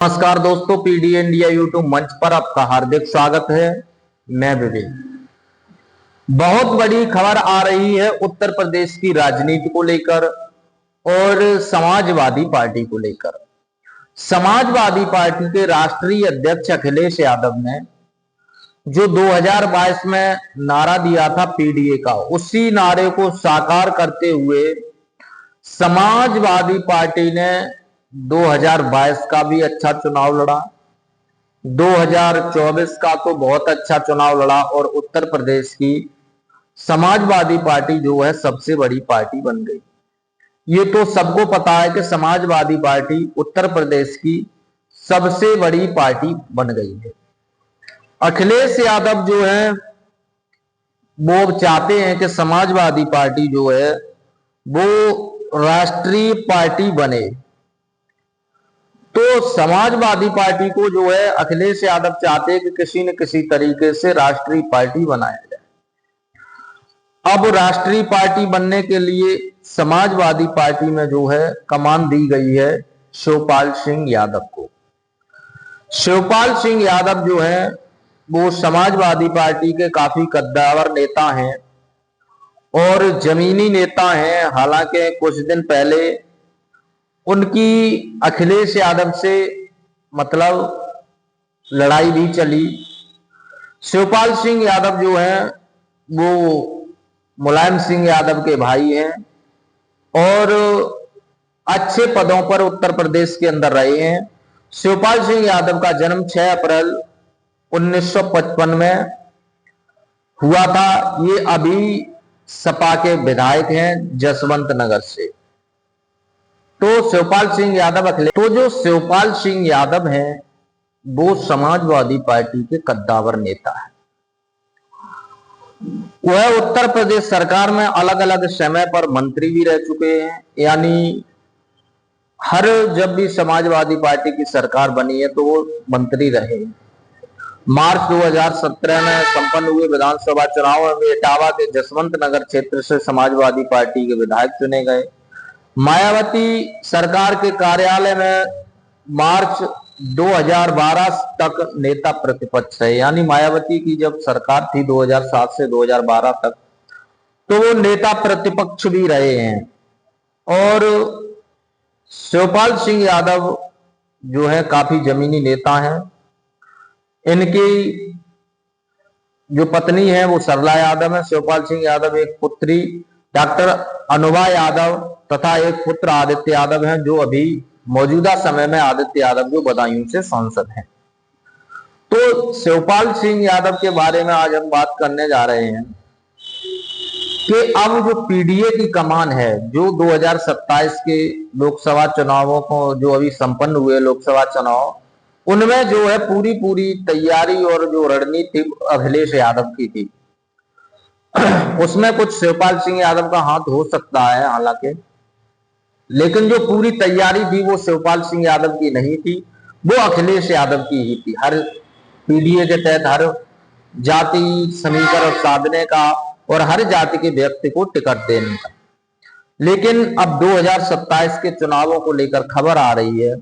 नमस्कार दोस्तों, PD India YouTube मंच पर आपका हार्दिक स्वागत है। मैं विवेक। बहुत बड़ी खबर आ रही है उत्तर प्रदेश की राजनीति को लेकर और समाजवादी पार्टी को लेकर। समाजवादी पार्टी के राष्ट्रीय अध्यक्ष अखिलेश यादव ने जो 2022 में नारा दिया था पीडीए का, उसी नारे को साकार करते हुए समाजवादी पार्टी ने 2022 का भी अच्छा चुनाव लड़ा, 2024 का तो बहुत अच्छा चुनाव लड़ा और उत्तर प्रदेश की समाजवादी पार्टी जो है सबसे बड़ी पार्टी बन गई। ये तो सबको पता है कि समाजवादी पार्टी उत्तर प्रदेश की सबसे बड़ी पार्टी बन गई है। अखिलेश यादव जो है वो चाहते हैं कि समाजवादी पार्टी जो है वो राष्ट्रीय पार्टी बने। तो समाजवादी पार्टी को जो है अखिलेश यादव चाहते हैं कि किसी न किसी तरीके से राष्ट्रीय पार्टी बनाया जाए। अब राष्ट्रीय पार्टी बनने के लिए समाजवादी पार्टी में जो है कमान दी गई है शिवपाल सिंह यादव को। शिवपाल सिंह यादव जो है वो समाजवादी पार्टी के काफी कद्दावर नेता हैं और जमीनी नेता हैं। हालांकि कुछ दिन पहले उनकी अखिलेश यादव से मतलब लड़ाई भी चली। शिवपाल सिंह यादव जो है वो मुलायम सिंह यादव के भाई हैं और अच्छे पदों पर उत्तर प्रदेश के अंदर रहे हैं। शिवपाल सिंह यादव का जन्म 6 अप्रैल 1955 में हुआ था। ये अभी सपा के विधायक हैं जसवंत नगर से। तो शिवपाल सिंह यादव तो जो शिवपाल सिंह यादव हैं वो समाजवादी पार्टी के कद्दावर नेता है। वह उत्तर प्रदेश सरकार में अलग अलग समय पर मंत्री भी रह चुके हैं, यानी हर जब भी समाजवादी पार्टी की सरकार बनी है तो वो मंत्री रहे। मार्च 2017 में संपन्न हुए विधानसभा चुनाव में इटावा के जसवंत नगर क्षेत्र से समाजवादी पार्टी के विधायक चुने गए। मायावती सरकार के कार्यालय में मार्च 2012 तक नेता प्रतिपक्ष है, यानी मायावती की जब सरकार थी 2007 से 2012 तक, तो वो नेता प्रतिपक्ष भी रहे हैं। और शिवपाल सिंह यादव जो है काफी जमीनी नेता हैं। इनकी जो पत्नी है वो सरला यादव है। शिवपाल सिंह यादव एक पुत्री डॉक्टर अनुभा यादव तथा एक पुत्र आदित्य यादव हैं, जो अभी मौजूदा समय में आदित्य यादव जो बदायूं से सांसद हैं। तो शिवपाल सिंह यादव के बारे में आज हम बात करने जा रहे हैं कि अब जो पीडीए की कमान है, जो 2027 के लोकसभा चुनावों को जो अभी संपन्न हुए लोकसभा चुनाव, उनमें जो है पूरी तैयारी और जो रणनीति अखिलेश यादव की थी उसमें कुछ शिवपाल सिंह यादव का हाथ हो सकता है हालांकि, लेकिन जो पूरी तैयारी थी वो शिवपाल सिंह यादव की नहीं थी, वो अखिलेश यादव की ही थी। हर पीडीए के तहत हर जाति समीकरण साधने का और हर जाति के व्यक्ति को टिकट देने का। लेकिन अब 2027 के चुनावों को लेकर खबर आ रही है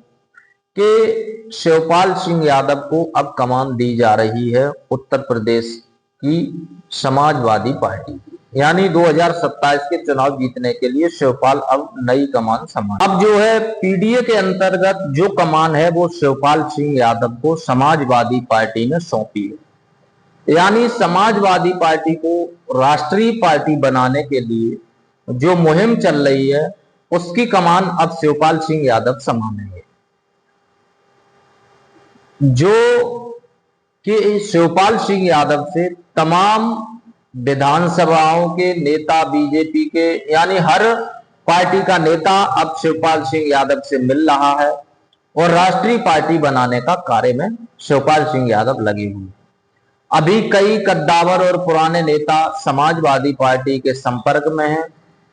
कि शिवपाल सिंह यादव को अब कमान दी जा रही है उत्तर प्रदेश की समाजवादी पार्टी की, यानी 2027 के चुनाव जीतने के लिए शिवपाल अब नई कमान संभाल। अब जो है पीडीए के अंतर्गत जो कमान है वो शिवपाल सिंह यादव को समाजवादी पार्टी ने सौंपी है, यानी समाजवादी पार्टी को राष्ट्रीय पार्टी बनाने के लिए जो मुहिम चल रही है उसकी कमान अब शिवपाल सिंह यादव संभालेंगे। जो कि शिवपाल सिंह यादव से तमाम विधानसभाओं के नेता बीजेपी के, यानी हर पार्टी का नेता अब शिवपाल सिंह यादव से मिल रहा है और राष्ट्रीय पार्टी बनाने का कार्य में शिवपाल सिंह यादव लगे हुए। अभी कई कद्दावर और पुराने नेता समाजवादी पार्टी के संपर्क में हैं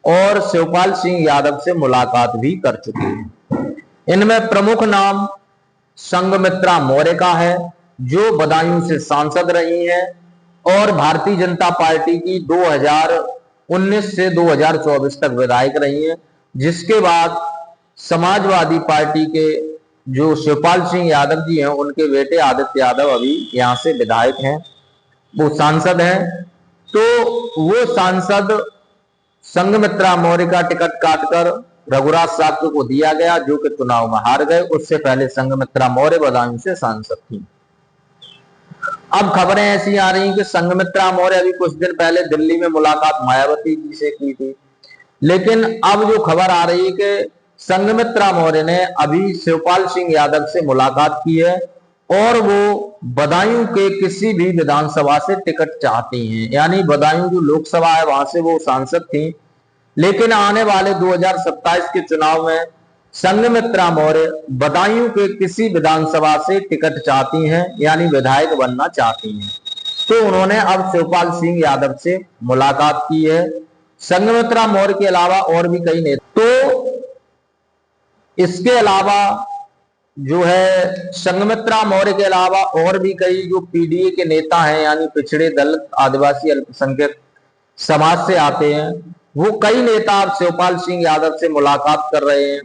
और शिवपाल सिंह यादव से मुलाकात भी कर चुके हैं। इनमें प्रमुख नाम संघमित्रा मौर्य का है, जो बदायूं से सांसद रही हैं और भारतीय जनता पार्टी की 2019 से 2024 तक विधायक रही हैं, जिसके बाद समाजवादी पार्टी के जो शिवपाल सिंह यादव जी हैं, उनके बेटे आदित्य यादव अभी यहाँ से विधायक हैं, वो सांसद हैं। तो वो सांसद संघमित्रा मौर्य का टिकट काटकर रघुराज साक्य को दिया गया, जो कि चुनाव में हार गए। उससे पहले संघमित्रा मौर्य बदायूं से सांसद थी। अब खबरें ऐसी आ रही कि संघमित्रा मौर्य अभी कुछ दिन पहले दिल्ली में मुलाकात मायावती जी से की थी, लेकिन अब जो खबर आ रही है कि संघमित्रा मौर्य ने अभी शिवपाल सिंह यादव से मुलाकात की है और वो बदायूं के किसी भी विधानसभा से टिकट चाहती हैं। यानी बदायूं जो लोकसभा है वहां से वो सांसद थी, लेकिन आने वाले 2027 के चुनाव में संघमित्रा मौर्य बदायूं के किसी विधानसभा से टिकट चाहती हैं, यानी विधायक बनना चाहती हैं। तो उन्होंने अब शिवपाल सिंह यादव से मुलाकात की है। संघमित्रा मौर्य के अलावा और भी कई नेता, तो इसके अलावा जो है संघमित्रा मौर्य के अलावा और भी कई जो पीडीए के नेता हैं, यानी पिछड़े दलित आदिवासी अल्पसंख्यक समाज से आते हैं, वो कई नेता अब शिवपाल सिंह यादव से मुलाकात कर रहे हैं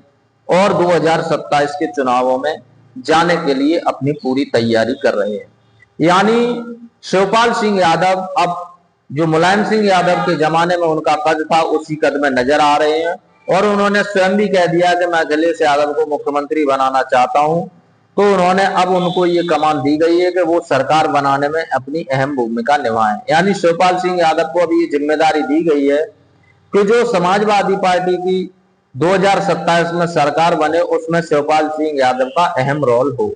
और 2027 के चुनावों में जाने के लिए अपनी पूरी तैयारी कर रहे हैं। यानी शिवपाल सिंह यादव अब जो मुलायम सिंह यादव के जमाने में उनका कद था, उसी कद में नजर आ रहे हैं और उन्होंने स्वयं भी कह दिया कि मैं अखिलेश यादव को मुख्यमंत्री बनाना चाहता हूं। तो उन्होंने अब उनको ये कमान दी गई है कि वो सरकार बनाने में अपनी अहम भूमिका निभाएं। यानी शिवपाल सिंह यादव को अभी ये जिम्मेदारी दी गई है कि जो समाजवादी पार्टी की 2027 में सरकार बने, उसमें शिवपाल सिंह यादव का अहम रोल हो।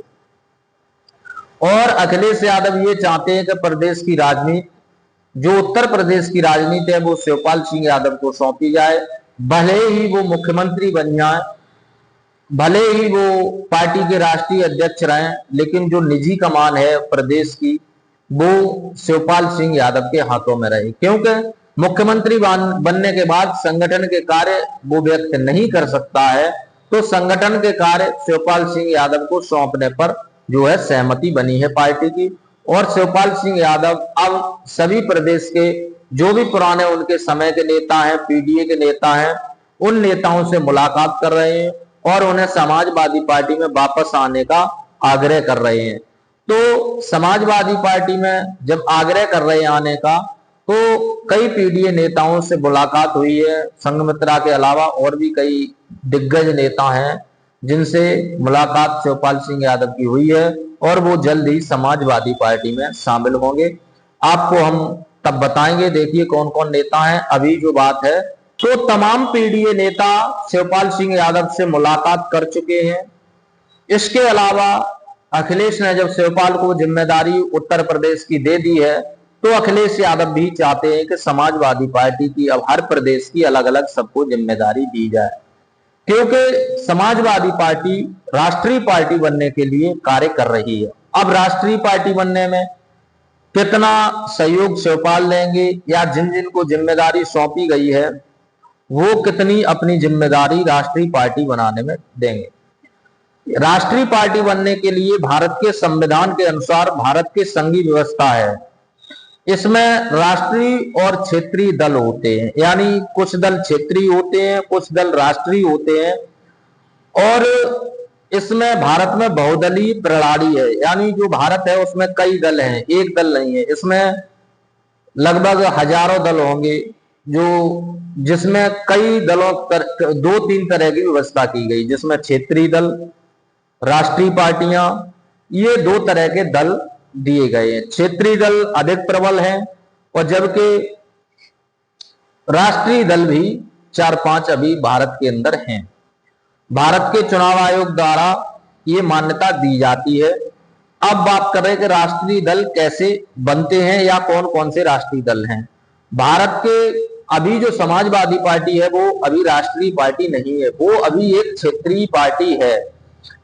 और अखिलेश यादव ये चाहते हैं कि प्रदेश की राजनीति, जो उत्तर प्रदेश की राजनीति है, वो शिवपाल सिंह यादव को सौंपी जाए। भले ही वो मुख्यमंत्री बन जाए, भले ही वो पार्टी के राष्ट्रीय अध्यक्ष रहें, लेकिन जो निजी कमान है प्रदेश की, वो शिवपाल सिंह यादव के हाथों में रहे। क्योंकि मुख्यमंत्री बनने के बाद संगठन के कार्य वो व्यक्ति नहीं कर सकता है, तो संगठन के कार्य शिवपाल सिंह यादव को सौंपने पर जो है सहमति बनी है पार्टी की। और शिवपाल सिंह यादव अब सभी प्रदेश के जो भी पुराने उनके समय के नेता हैं, पीडीए के नेता हैं, उन नेताओं से मुलाकात कर रहे हैं और उन्हें समाजवादी पार्टी में वापस आने का आग्रह कर रहे हैं। तो समाजवादी पार्टी में जब आग्रह कर रहे हैं आने का, तो कई पीडीए नेताओं से मुलाकात हुई है। संघमित्रा के अलावा और भी कई दिग्गज नेता हैं जिनसे मुलाकात शिवपाल सिंह यादव की हुई है और वो जल्द ही समाजवादी पार्टी में शामिल होंगे। आपको हम तब बताएंगे। देखिए कौन कौन नेता हैं। अभी जो बात है, तो तमाम पीडीए नेता शिवपाल सिंह यादव से मुलाकात कर चुके हैं। इसके अलावा अखिलेश ने जब शिवपाल को जिम्मेदारी उत्तर प्रदेश की दे दी है, तो अखिलेश यादव भी चाहते हैं कि समाजवादी पार्टी की अब हर प्रदेश की अलग अलग सबको जिम्मेदारी दी जाए, क्योंकि समाजवादी पार्टी राष्ट्रीय पार्टी बनने के लिए कार्य कर रही है। अब राष्ट्रीय पार्टी बनने में कितना सहयोग शिवपाल लेंगे या जिन जिन को जिम्मेदारी सौंपी गई है वो कितनी अपनी जिम्मेदारी राष्ट्रीय पार्टी बनाने में देंगे। राष्ट्रीय पार्टी बनने के लिए भारत के संविधान के अनुसार भारत की संघीय व्यवस्था है। इसमें राष्ट्रीय और क्षेत्रीय दल होते हैं, यानी कुछ दल क्षेत्रीय होते हैं, कुछ दल राष्ट्रीय होते हैं। और इसमें भारत में बहुदलीय प्रणाली है, यानी जो भारत है उसमें कई दल हैं, एक दल नहीं है। इसमें लगभग हजारों दल होंगे, जो जिसमें कई दलों दो तीन तरह की व्यवस्था की गई, जिसमें क्षेत्रीय दल, राष्ट्रीय पार्टियां, ये दो तरह के दल दिए गए हैं। क्षेत्रीय दल अधिक प्रबल हैं और जबकि राष्ट्रीय दल भी 4-5 अभी भारत के अंदर हैं। भारत के चुनाव आयोग द्वारा ये मान्यता दी जाती है। अब बात कर रहे हैं कि राष्ट्रीय दल कैसे बनते हैं या कौन कौन से राष्ट्रीय दल हैं। भारत के अभी जो समाजवादी पार्टी है वो अभी राष्ट्रीय पार्टी नहीं है, वो अभी एक क्षेत्रीय पार्टी है।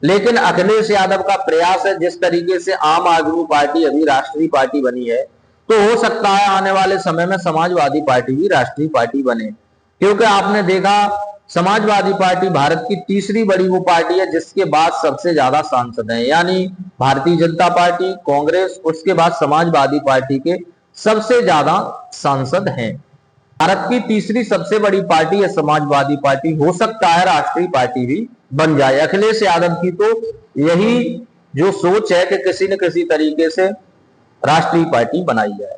लेकिन अखिलेश यादव का प्रयास है, जिस तरीके से आम आदमी पार्टी अभी राष्ट्रीय पार्टी बनी है, तो हो सकता है आने वाले समय में समाजवादी पार्टी भी राष्ट्रीय पार्टी बने। क्योंकि आपने देखा समाजवादी पार्टी भारत की तीसरी बड़ी वो पार्टी है जिसके बाद सबसे ज्यादा सांसद हैं, यानी भारतीय जनता पार्टी, कांग्रेस, उसके बाद समाजवादी पार्टी के सबसे ज्यादा सांसद हैं। भारत की तीसरी सबसे बड़ी पार्टी है समाजवादी पार्टी, हो सकता है राष्ट्रीय पार्टी भी बन जाए। अखिलेश यादव की तो यही जो सोच है कि किसी न किसी तरीके से राष्ट्रीय पार्टी बनाई जाए।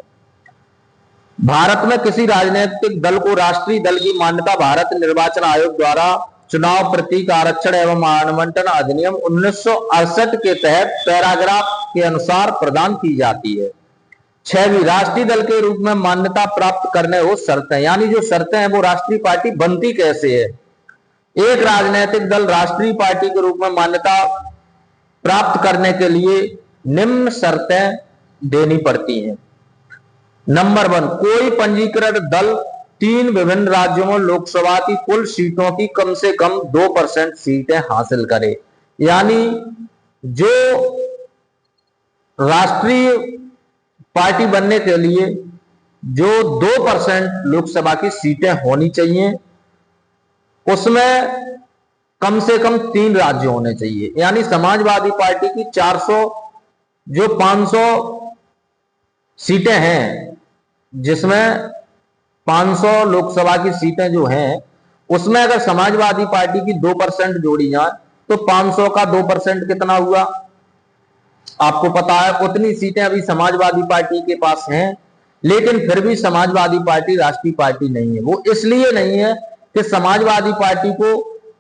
भारत में किसी राजनीतिक दल को राष्ट्रीय दल की मान्यता भारत निर्वाचन आयोग द्वारा चुनाव प्रतीक आरक्षण एवं आवंटन अधिनियम 1968 के तहत पैराग्राफ के अनुसार प्रदान की जाती है। 6वीं, राष्ट्रीय दल के रूप में मान्यता प्राप्त करने वो शर्तें, यानी जो शर्तें हैं वो राष्ट्रीय पार्टी बनती कैसे है। एक राजनीतिक दल राष्ट्रीय पार्टी के रूप में मान्यता प्राप्त करने के लिए निम्न शर्तें देनी पड़ती हैं। नंबर 1, कोई पंजीकृत दल 3 विभिन्न राज्यों में लोकसभा की कुल सीटों की कम से कम 2% सीटें हासिल करे। यानी जो राष्ट्रीय पार्टी बनने के लिए जो 2% लोकसभा की सीटें होनी चाहिए, उसमें कम से कम 3 राज्य होने चाहिए। यानी समाजवादी पार्टी की 500 सीटें हैं, जिसमें 500 लोकसभा की सीटें जो हैं, उसमें अगर समाजवादी पार्टी की 2% जोड़ी जाए तो 500 का 2% कितना हुआ, आपको पता है। उतनी सीटें अभी समाजवादी पार्टी के पास हैं, लेकिन फिर भी समाजवादी पार्टी राष्ट्रीय पार्टी नहीं है। वो इसलिए नहीं है कि समाजवादी पार्टी को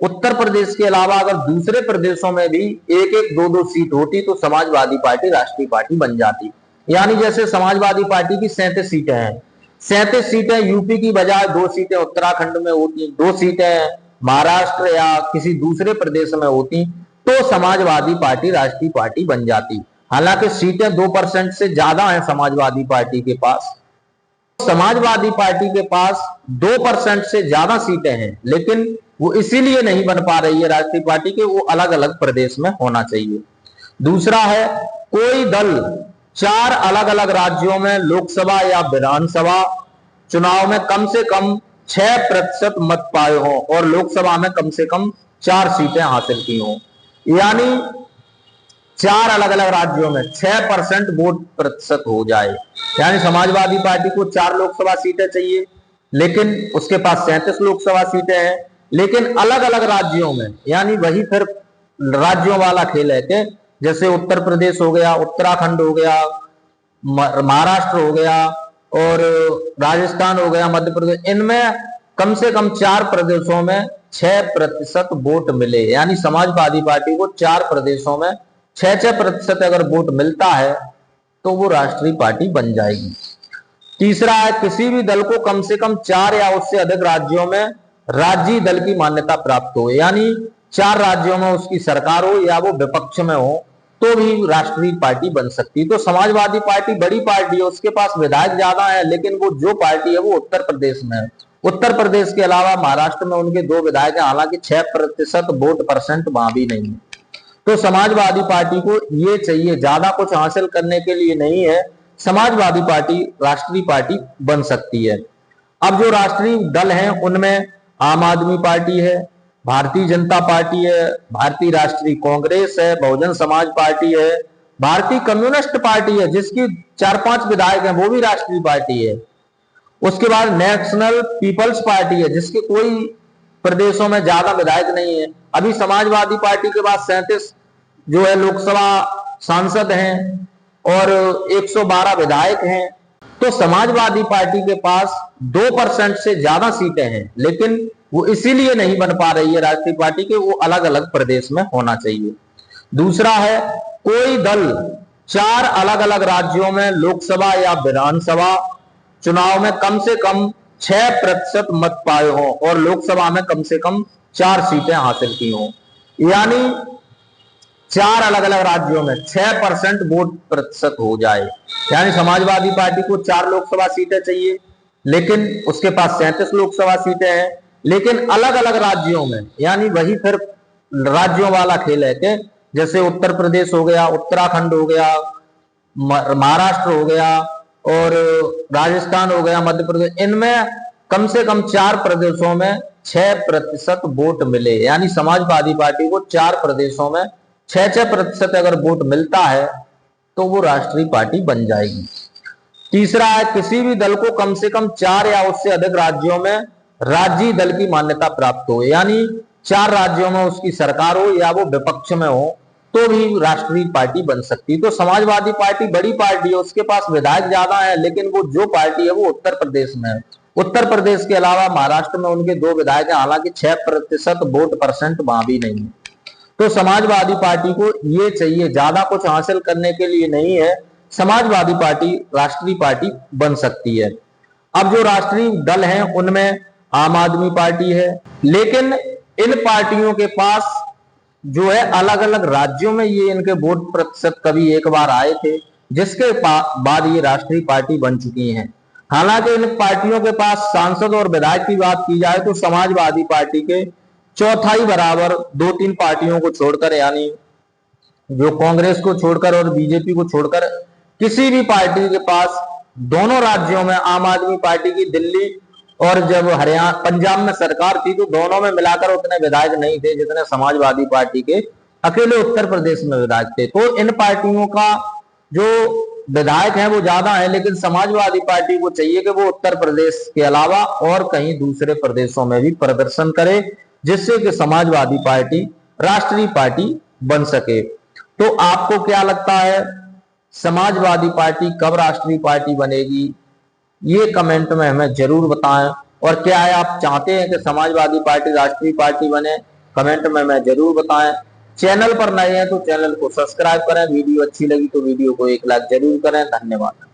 उत्तर प्रदेश के अलावा अगर दूसरे प्रदेशों में भी 1-1, 2-2 सीट होती तो समाजवादी पार्टी राष्ट्रीय पार्टी बन जाती। यानी जैसे समाजवादी पार्टी की 37 सीटें हैं, 37 सीटें यूपी की बजाय 2 सीटें उत्तराखंड में होती, 2 सीटें महाराष्ट्र या किसी दूसरे प्रदेश में होती तो समाजवादी पार्टी राष्ट्रीय पार्टी बन जाती। हालांकि सीटें 2% से ज्यादा हैं समाजवादी पार्टी के पास। समाजवादी पार्टी के पास 2% से ज्यादा सीटें हैं, लेकिन वो इसीलिए नहीं बन पा रही है राष्ट्रीय पार्टी के वो अलग अलग प्रदेश में होना चाहिए। दूसरा है, कोई दल 4 अलग अलग राज्यों में लोकसभा या विधानसभा चुनाव में कम से कम 6% मत पाए हो और लोकसभा में कम से कम 4 सीटें हासिल की हो। यानी 4 अलग अलग राज्यों में 6% वोट प्रतिशत हो जाए। यानी समाजवादी पार्टी को 4 लोकसभा सीटें चाहिए, लेकिन उसके पास 37 लोकसभा सीटें हैं, लेकिन अलग अलग राज्यों में, यानी वही फिर राज्यों वाला खेल है कि जैसे उत्तर प्रदेश हो गया, उत्तराखंड हो गया, महाराष्ट्र हो गया और राजस्थान हो गया, मध्य प्रदेश, इनमें कम से कम 4 प्रदेशों में 6% वोट मिले। यानी समाजवादी पार्टी को 4 प्रदेशों में 6% अगर वोट मिलता है तो वो राष्ट्रीय पार्टी बन जाएगी। तीसरा है, किसी भी दल को कम से कम 4 या उससे अधिक राज्यों में राज्य दल की मान्यता प्राप्त हो। यानी 4 राज्यों में उसकी सरकार हो या वो विपक्ष में हो तो भी राष्ट्रीय पार्टी बन सकती है। तो समाजवादी पार्टी बड़ी पार्टी है, उसके पास विधायक ज्यादा है, लेकिन वो जो पार्टी है वो उत्तर प्रदेश में है। उत्तर प्रदेश के अलावा महाराष्ट्र में उनके 2 विधायक हैं, हालांकि 6% वोट परसेंट वहां भी नहीं है। तो समाजवादी पार्टी को ये चाहिए, ज्यादा कुछ हासिल करने के लिए नहीं है, समाजवादी पार्टी राष्ट्रीय पार्टी बन सकती है। अब जो राष्ट्रीय दल हैं उनमें आम आदमी पार्टी है, भारतीय जनता पार्टी है, भारतीय राष्ट्रीय कांग्रेस है, बहुजन समाज पार्टी है, भारतीय कम्युनिस्ट पार्टी है जिसकी 4-5 विधायक हैं, वो भी राष्ट्रीय पार्टी है। उसके बाद नेशनल पीपल्स पार्टी है जिसके कोई प्रदेशों में ज्यादा विधायक नहीं है। अभी समाजवादी पार्टी के पास 37 जो है लोकसभा सांसद हैं और 112 विधायक हैं। तो समाजवादी पार्टी के पास 2% से ज्यादा सीटें हैं, लेकिन वो इसीलिए नहीं बन पा रही है राष्ट्रीय पार्टी के वो अलग अलग प्रदेश में होना चाहिए। दूसरा है, कोई दल 4 अलग अलग राज्यों में लोकसभा या विधानसभा चुनाव में कम से कम 6% मत पाए हो और लोकसभा में कम से कम 4 सीटें हासिल की हो। यानी 4 अलग अलग राज्यों में 6% वोट प्रतिशत हो जाए। यानी समाजवादी पार्टी को 4 लोकसभा सीटें चाहिए, लेकिन उसके पास 37 लोकसभा सीटें हैं, लेकिन अलग अलग राज्यों में, यानी वही फिर राज्यों वाला खेल है कि जैसे उत्तर प्रदेश हो गया, उत्तराखंड हो गया, महाराष्ट्र हो गया और राजस्थान हो गया, मध्य प्रदेश, इनमें कम से कम 4 प्रदेशों में 6% वोट मिले। यानी समाजवादी पार्टी को 4 प्रदेशों में 6% अगर वोट मिलता है तो वो राष्ट्रीय पार्टी बन जाएगी। तीसरा है, किसी भी दल को कम से कम 4 या उससे अधिक राज्यों में राज्य दल की मान्यता प्राप्त हो। यानी 4 राज्यों में उसकी सरकार हो या वो विपक्ष में हो तो भी राष्ट्रीय पार्टी बन सकती है। तो समाजवादी पार्टी बड़ी पार्टी है, उसके पास विधायक ज्यादा है, लेकिन वो जो पार्टी है वो उत्तर प्रदेश में है। उत्तर प्रदेश के अलावा महाराष्ट्र में उनके 2 विधायक हैं, हालांकि 6% वोट परसेंट वहां भी नहीं है। तो समाजवादी पार्टी को ये चाहिए, ज्यादा कुछ हासिल करने के लिए नहीं है, समाजवादी पार्टी राष्ट्रीय पार्टी बन सकती है। अब जो राष्ट्रीय दल हैं उनमें आम आदमी पार्टी है, लेकिन इन पार्टियों के पास जो है अलग अलग राज्यों में ये इनके वोट प्रतिशत कभी एक बार आए थे, जिसके बाद ये राष्ट्रीय पार्टी बन चुकी हैं। हालांकि इन पार्टियों के पास सांसद और विधायक की बात की जाए तो समाजवादी पार्टी के चौथाई बराबर 2-3 पार्टियों को छोड़कर, यानी जो कांग्रेस को छोड़कर और बीजेपी को छोड़कर किसी भी पार्टी के पास दोनों राज्यों में, आम आदमी पार्टी की दिल्ली और जब हरियाणा पंजाब में सरकार थी तो दोनों में मिलाकर उतने विधायक नहीं थे जितने समाजवादी पार्टी के अकेले उत्तर प्रदेश में विधायक थे। तो इन पार्टियों का जो विधायक है वो ज्यादा है, लेकिन समाजवादी पार्टी को चाहिए कि वो उत्तर प्रदेश के अलावा और कहीं दूसरे प्रदेशों में भी प्रदर्शन करे, जिससे कि समाजवादी पार्टी राष्ट्रीय पार्टी बन सके। तो आपको क्या लगता है, समाजवादी पार्टी कब राष्ट्रीय पार्टी बनेगी? ये कमेंट में हमें जरूर बताएं। और क्या है, आप चाहते हैं कि समाजवादी पार्टी राष्ट्रीय पार्टी बने? कमेंट में हमें जरूर बताएं। चैनल पर नए हैं तो चैनल को सब्सक्राइब करें, वीडियो अच्छी लगी तो वीडियो को एक लाइक जरूर करें। धन्यवाद।